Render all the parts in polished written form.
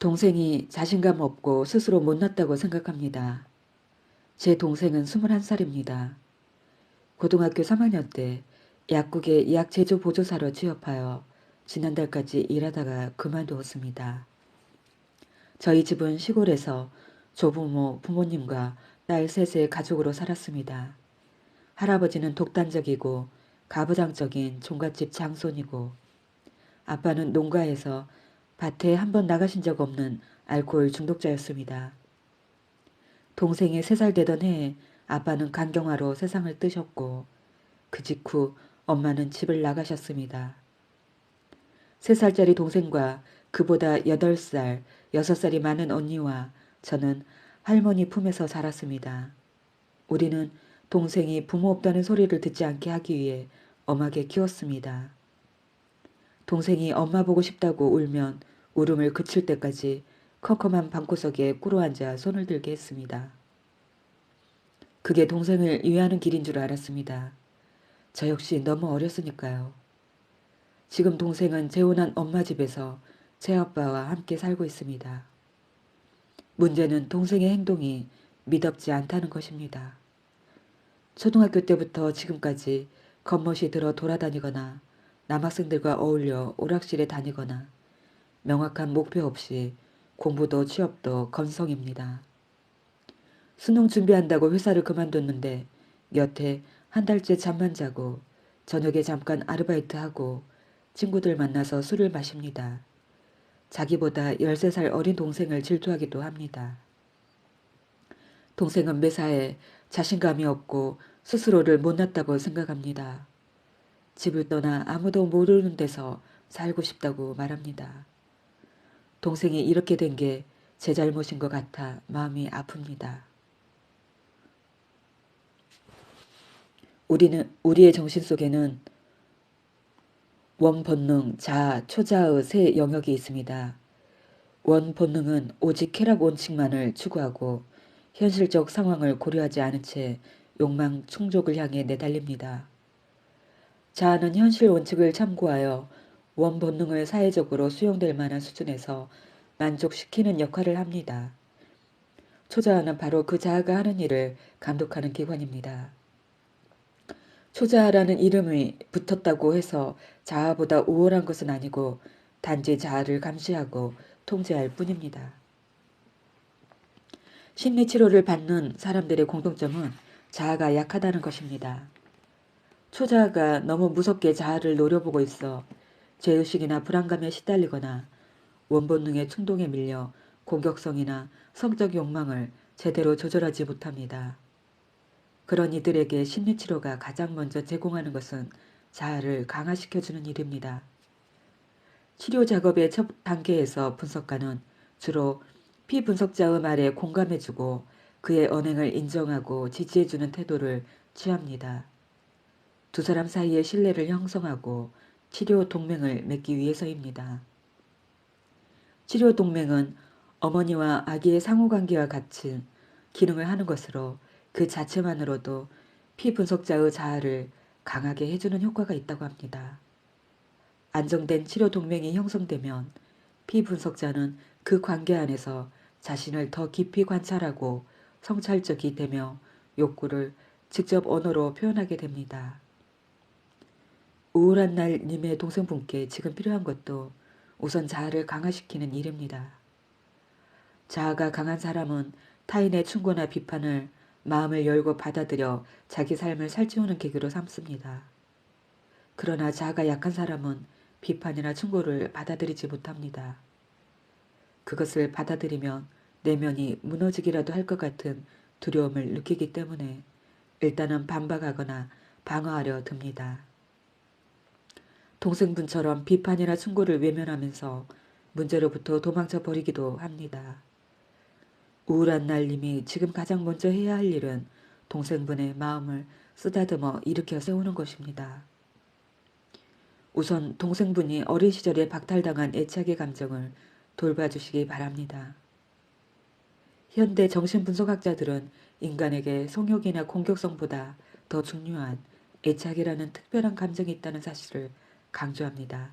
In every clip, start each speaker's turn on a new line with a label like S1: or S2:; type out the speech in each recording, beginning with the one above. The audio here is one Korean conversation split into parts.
S1: 동생이 자신감 없고 스스로 못났다고 생각합니다. 제 동생은 21살입니다. 고등학교 3학년 때 약국의 약 제조 보조사로 취업하여 지난달까지 일하다가 그만두었습니다. 저희 집은 시골에서 조부모, 부모님과 딸 셋의 가족으로 살았습니다. 할아버지는 독단적이고 가부장적인 종갓집 장손이고 아빠는 농가에서 밭에 한 번 나가신 적 없는 알코올 중독자였습니다. 동생이 3살 되던 해에 아빠는 간경화로 세상을 뜨셨고 그 직후 엄마는 집을 나가셨습니다. 3살짜리 동생과 그보다 8살, 6살이 많은 언니와 저는 할머니 품에서 자랐습니다. 우리는 동생이 부모 없다는 소리를 듣지 않게 하기 위해 엄하게 키웠습니다. 동생이 엄마 보고 싶다고 울면 울음을 그칠 때까지 컴컴한 방구석에 꿇어앉아 손을 들게 했습니다. 그게 동생을 위하는 길인 줄 알았습니다. 저 역시 너무 어렸으니까요. 지금 동생은 재혼한 엄마 집에서 새아빠와 함께 살고 있습니다. 문제는 동생의 행동이 미덥지 않다는 것입니다. 초등학교 때부터 지금까지 겉멋이 들어 돌아다니거나 남학생들과 어울려 오락실에 다니거나 명확한 목표 없이 공부도 취업도 건성입니다. 수능 준비한다고 회사를 그만뒀는데 몇 해 한 달째 잠만 자고 저녁에 잠깐 아르바이트하고 친구들 만나서 술을 마십니다. 자기보다 13살 어린 동생을 질투하기도 합니다. 동생은 매사에 자신감이 없고 스스로를 못났다고 생각합니다. 집을 떠나 아무도 모르는 데서 살고 싶다고 말합니다. 동생이 이렇게 된 게 제 잘못인 것 같아 마음이 아픕니다. 우리의 정신 속에는 원본능, 자, 초자의 세 영역이 있습니다. 원본능은 오직 쾌락 원칙만을 추구하고 현실적 상황을 고려하지 않은 채 욕망 충족을 향해 내달립니다. 자아는 현실 원칙을 참고하여 원본능을 사회적으로 수용될 만한 수준에서 만족시키는 역할을 합니다. 초자아는 바로 그 자아가 하는 일을 감독하는 기관입니다. 초자아라는 이름이 붙었다고 해서 자아보다 우월한 것은 아니고 단지 자아를 감시하고 통제할 뿐입니다. 심리치료를 받는 사람들의 공통점은 자아가 약하다는 것입니다. 초자아가 너무 무섭게 자아를 노려보고 있어 죄의식이나 불안감에 시달리거나 원본능의 충동에 밀려 공격성이나 성적 욕망을 제대로 조절하지 못합니다. 그런 이들에게 심리치료가 가장 먼저 제공하는 것은 자아를 강화시켜주는 일입니다. 치료 작업의 첫 단계에서 분석가는 주로 피분석자의 말에 공감해주고 그의 언행을 인정하고 지지해주는 태도를 취합니다. 두 사람 사이의 신뢰를 형성하고 치료 동맹을 맺기 위해서입니다. 치료 동맹은 어머니와 아기의 상호관계와 같은 기능을 하는 것으로 그 자체만으로도 피분석자의 자아를 강하게 해주는 효과가 있다고 합니다. 안정된 치료 동맹이 형성되면 피분석자는 그 관계 안에서 자신을 더 깊이 관찰하고 성찰적이 되며 욕구를 직접 언어로 표현하게 됩니다. 우울한 날 님의 동생분께 지금 필요한 것도 우선 자아를 강화시키는 일입니다. 자아가 강한 사람은 타인의 충고나 비판을 마음을 열고 받아들여 자기 삶을 살찌우는 계기로 삼습니다. 그러나 자아가 약한 사람은 비판이나 충고를 받아들이지 못합니다. 그것을 받아들이면 내면이 무너지기라도 할 것 같은 두려움을 느끼기 때문에 일단은 반박하거나 방어하려 듭니다. 동생분처럼 비판이나 충고를 외면하면서 문제로부터 도망쳐 버리기도 합니다. 우울한 날님이 지금 가장 먼저 해야 할 일은 동생분의 마음을 쓰다듬어 일으켜 세우는 것입니다. 우선 동생분이 어린 시절에 박탈당한 애착의 감정을 돌봐주시기 바랍니다. 현대 정신분석학자들은 인간에게 성욕이나 공격성보다 더 중요한 애착이라는 특별한 감정이 있다는 사실을 강조합니다.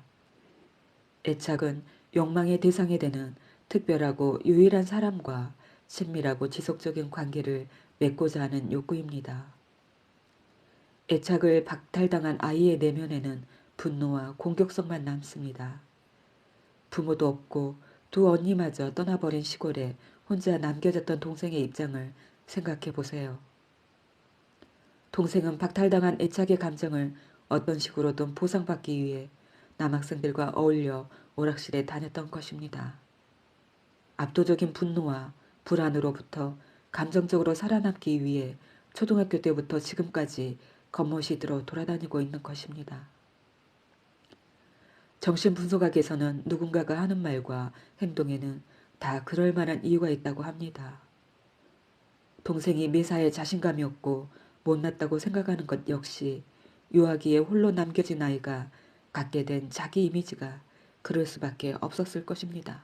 S1: 애착은 욕망의 대상이 되는 특별하고 유일한 사람과 친밀하고 지속적인 관계를 맺고자 하는 욕구입니다. 애착을 박탈당한 아이의 내면에는 분노와 공격성만 남습니다. 부모도 없고 두 언니마저 떠나버린 시골에 혼자 남겨졌던 동생의 입장을 생각해 보세요. 동생은 박탈당한 애착의 감정을 어떤 식으로든 보상받기 위해 남학생들과 어울려 오락실에 다녔던 것입니다. 압도적인 분노와 불안으로부터 감정적으로 살아남기 위해 초등학교 때부터 지금까지 겉멋이 들어 돌아다니고 있는 것입니다. 정신분석학에서는 누군가가 하는 말과 행동에는 다 그럴 만한 이유가 있다고 합니다. 동생이 매사에 자신감이 없고 못났다고 생각하는 것 역시 유아기에 홀로 남겨진 아이가 갖게 된 자기 이미지가 그럴 수밖에 없었을 것입니다.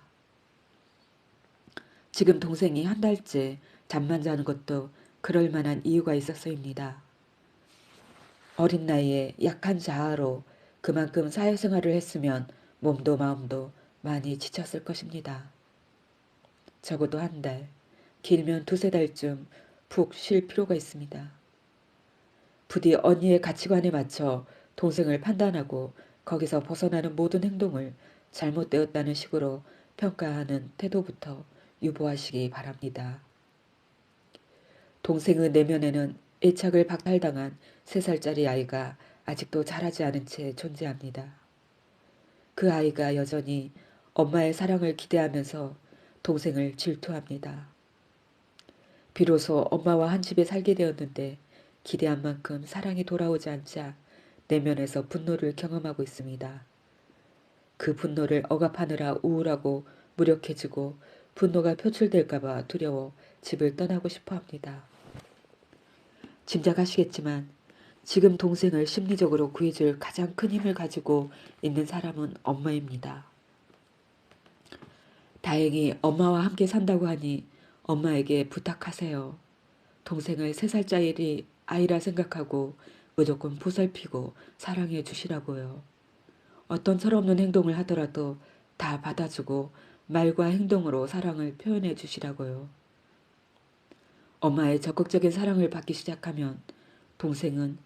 S1: 지금 동생이 한 달째 잠만 자는 것도 그럴 만한 이유가 있었어입니다. 어린 나이에 약한 자아로 그만큼 사회생활을 했으면 몸도 마음도 많이 지쳤을 것입니다. 적어도 한 달, 길면 두세 달쯤 푹 쉴 필요가 있습니다. 부디 언니의 가치관에 맞춰 동생을 판단하고 거기서 벗어나는 모든 행동을 잘못되었다는 식으로 평가하는 태도부터 유보하시기 바랍니다. 동생의 내면에는 애착을 박탈당한 3살짜리 아이가 아직도 자라지 않은 채 존재합니다. 그 아이가 여전히 엄마의 사랑을 기대하면서 동생을 질투합니다. 비로소 엄마와 한 집에 살게 되었는데 기대한 만큼 사랑이 돌아오지 않자 내면에서 분노를 경험하고 있습니다. 그 분노를 억압하느라 우울하고 무력해지고 분노가 표출될까봐 두려워 집을 떠나고 싶어 합니다. 짐작하시겠지만 지금 동생을 심리적으로 구해줄 가장 큰 힘을 가지고 있는 사람은 엄마입니다. 다행히 엄마와 함께 산다고 하니 엄마에게 부탁하세요. 동생을 3살짜리 아이라 생각하고 무조건 보살피고 사랑해 주시라고요. 어떤 철없는 행동을 하더라도 다 받아주고 말과 행동으로 사랑을 표현해 주시라고요. 엄마의 적극적인 사랑을 받기 시작하면 동생은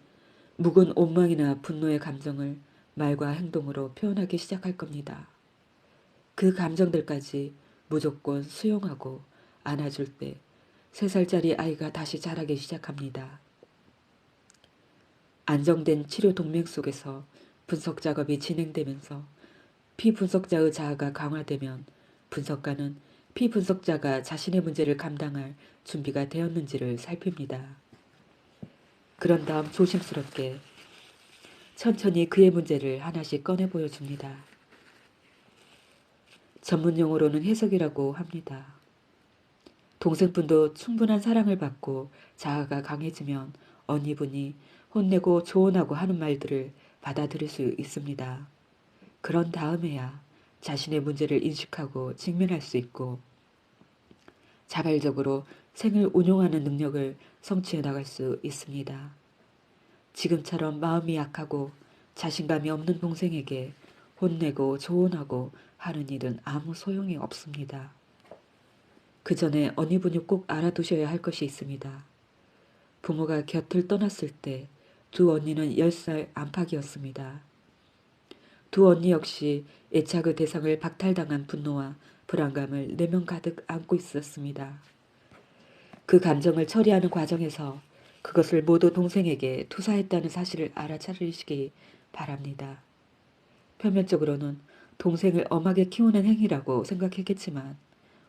S1: 묵은 원망이나 분노의 감정을 말과 행동으로 표현하기 시작할 겁니다. 그 감정들까지 무조건 수용하고 안아줄 때 3살짜리 아이가 다시 자라기 시작합니다. 안정된 치료 동맹 속에서 분석 작업이 진행되면서 피분석자의 자아가 강화되면 분석가는 피분석자가 자신의 문제를 감당할 준비가 되었는지를 살핍니다. 그런 다음 조심스럽게 천천히 그의 문제를 하나씩 꺼내 보여줍니다. 전문용어로는 해석이라고 합니다. 동생분도 충분한 사랑을 받고 자아가 강해지면 언니분이 혼내고 조언하고 하는 말들을 받아들일 수 있습니다. 그런 다음에야 자신의 문제를 인식하고 직면할 수 있고 자발적으로 생을 운용하는 능력을 성취해 나갈 수 있습니다. 지금처럼 마음이 약하고 자신감이 없는 동생에게 혼내고 조언하고 하는 일은 아무 소용이 없습니다. 그 전에 언니분이 꼭 알아두셔야 할 것이 있습니다. 부모가 곁을 떠났을 때 두 언니는 10살 안팎이었습니다. 두 언니 역시 애착의 대상을 박탈당한 분노와 불안감을 내면 가득 안고 있었습니다. 그 감정을 처리하는 과정에서 그것을 모두 동생에게 투사했다는 사실을 알아차리시기 바랍니다. 표면적으로는 동생을 엄하게 키우는 행위라고 생각했겠지만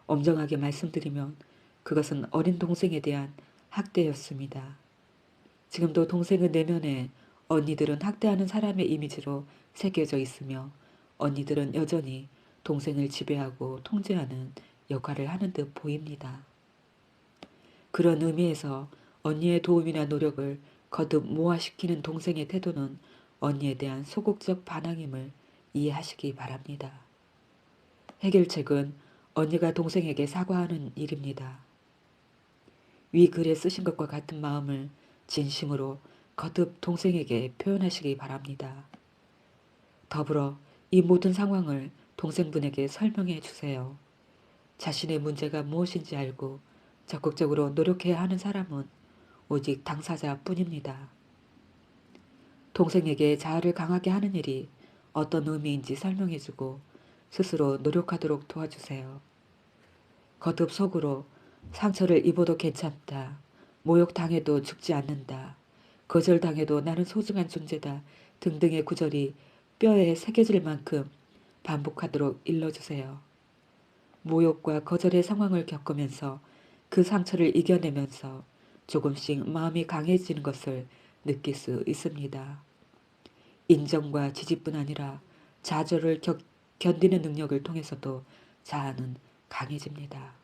S1: 엄정하게 말씀드리면 그것은 어린 동생에 대한 학대였습니다. 지금도 동생의 내면에 언니들은 학대하는 사람의 이미지로 새겨져 있으며 언니들은 여전히 동생을 지배하고 통제하는 역할을 하는 듯 보입니다. 그런 의미에서 언니의 도움이나 노력을 거듭 모아시키는 동생의 태도는 언니에 대한 소극적 반항임을 이해하시기 바랍니다. 해결책은 언니가 동생에게 사과하는 일입니다. 위 글에 쓰신 것과 같은 마음을 진심으로 거듭 동생에게 표현하시기 바랍니다. 더불어 이 모든 상황을 동생분에게 설명해 주세요. 자신의 문제가 무엇인지 알고 적극적으로 노력해야 하는 사람은 오직 당사자뿐입니다. 동생에게 자아를 강하게 하는 일이 어떤 의미인지 설명해주고 스스로 노력하도록 도와주세요. 거듭 속으로 상처를 입어도 괜찮다. 모욕당해도 죽지 않는다. 거절당해도 나는 소중한 존재다. 등등의 구절이 뼈에 새겨질 만큼 반복하도록 일러주세요. 모욕과 거절의 상황을 겪으면서 그 상처를 이겨내면서 조금씩 마음이 강해지는 것을 느낄 수 있습니다. 인정과 지지뿐 아니라 좌절을 견디는 능력을 통해서도 자아는 강해집니다.